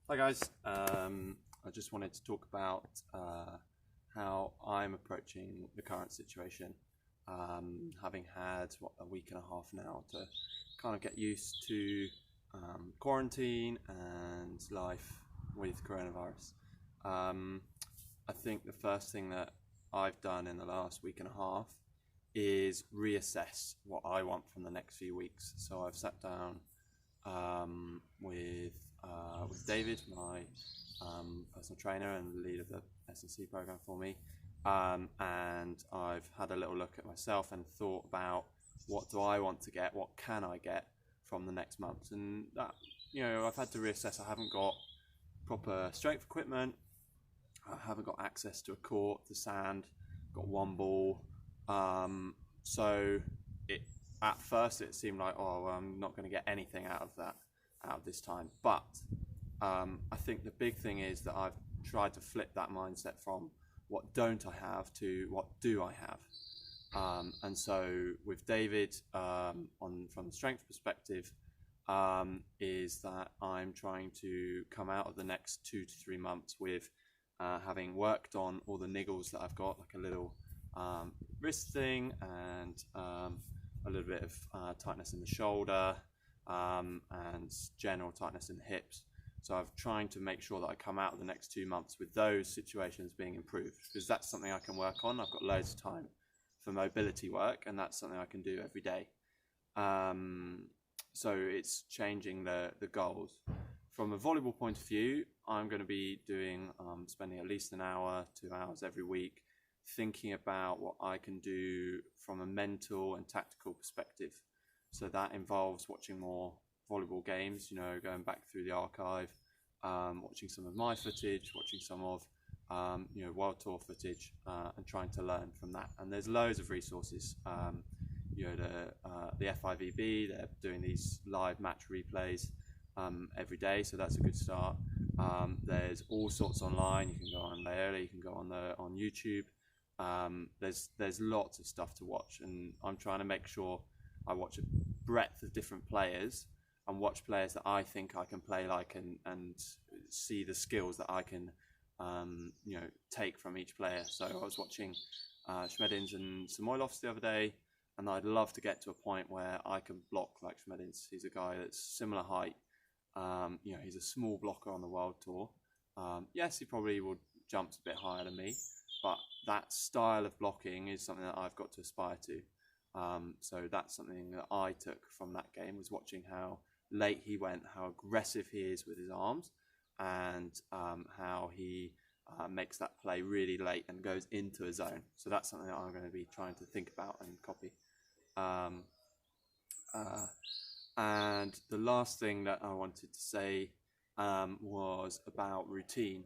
Hi guys, I just wanted to talk about how I'm approaching the current situation, having had a week and a half now to kind of get used to quarantine and life with coronavirus. I think the first thing that I've done in the last week and a half is reassess what I want from the next few weeks. So I've sat down with David, my personal trainer and the lead of the S&C program for me, and I've had a little look at myself and thought about what do I want to get, what can I get from the next month, and that, I've had to reassess. I haven't got proper strength equipment, I haven't got access to a court, to sand, got one ball, so at first it seemed like, I'm not going to get anything out of this time. But I think the big thing is that I've tried to flip that mindset from what don't I have to what do I have. And so with David, from the strength perspective, is that I'm trying to come out of the next 2 to 3 months with having worked on all the niggles that I've got, like a little wrist thing and a little bit of tightness in the shoulder, and general tightness in the hips. So I'm trying to make sure that I come out of the next 2 months with those situations being improved, because that's something I can work on. I've got loads of time for mobility work, and that's something I can do every day. So it's changing the goals. From a volleyball point of view, I'm going to be doing spending at least an hour, 2 hours every week thinking about what I can do from a mental and tactical perspective. So that involves watching more volleyball games, going back through the archive, watching some of my footage, watching some of World Tour footage, and trying to learn from that. And there's loads of resources. The FIVB, they're doing these live match replays every day, so that's a good start. There's all sorts online. You can go on Laola, you can go on YouTube. There's lots of stuff to watch, and I'm trying to make sure I watch a breadth of different players and watch players that I think I can play like, and see the skills that I can take from each player. So I was watching Schmedins and Samoilovs the other day, and I'd love to get to a point where I can block like Schmedins. He's a guy that's similar height. He's a small blocker on the World Tour. Yes, he probably would jumps a bit higher than me, but that style of blocking is something that I've got to aspire to. So that's something that I took from that game, was watching how late he went, how aggressive he is with his arms, and how he makes that play really late and goes into a zone. So that's something that I'm going to be trying to think about and copy. And the last thing that I wanted to say was about routine.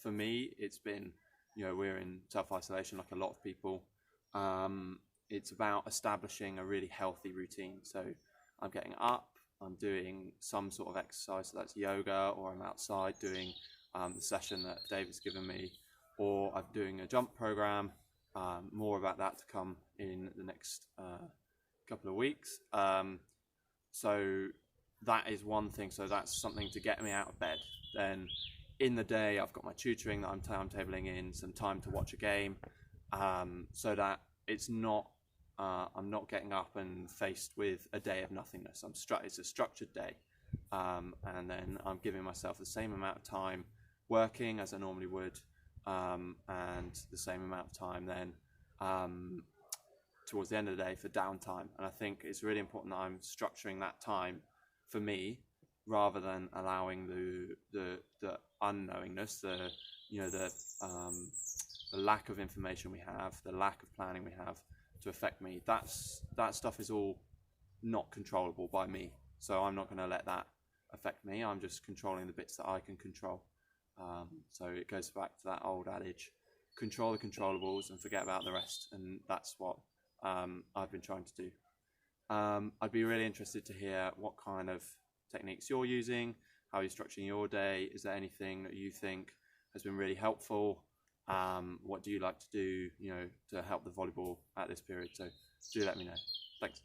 For me, it's been, we're in self-isolation like a lot of people. It's about establishing a really healthy routine. So I'm getting up, I'm doing some sort of exercise, so that's yoga, or I'm outside doing the session that David's given me, or I'm doing a jump program. More about that to come in the next couple of weeks. So that is one thing. So that's something to get me out of bed. Then in the day, I've got my tutoring that I'm timetabling in, some time to watch a game, so that it's not, I'm not getting up and faced with a day of nothingness. It's a structured day, and then I'm giving myself the same amount of time working as I normally would, and the same amount of time then towards the end of the day for downtime. And I think it's really important that I'm structuring that time for me, rather than allowing the unknowingness, the lack of information we have, the lack of planning we have, to affect me. That stuff is all not controllable by me, so I'm not going to let that affect me. I'm just controlling the bits that I can control. So it goes back to that old adage, control the controllables and forget about the rest, and that's what I've been trying to do. I'd be really interested to hear what kind of techniques you're using, how you're structuring your day. Is there anything that you think has been really helpful? What do you like to do, to help the volleyball at this period? So do let me know. Thanks.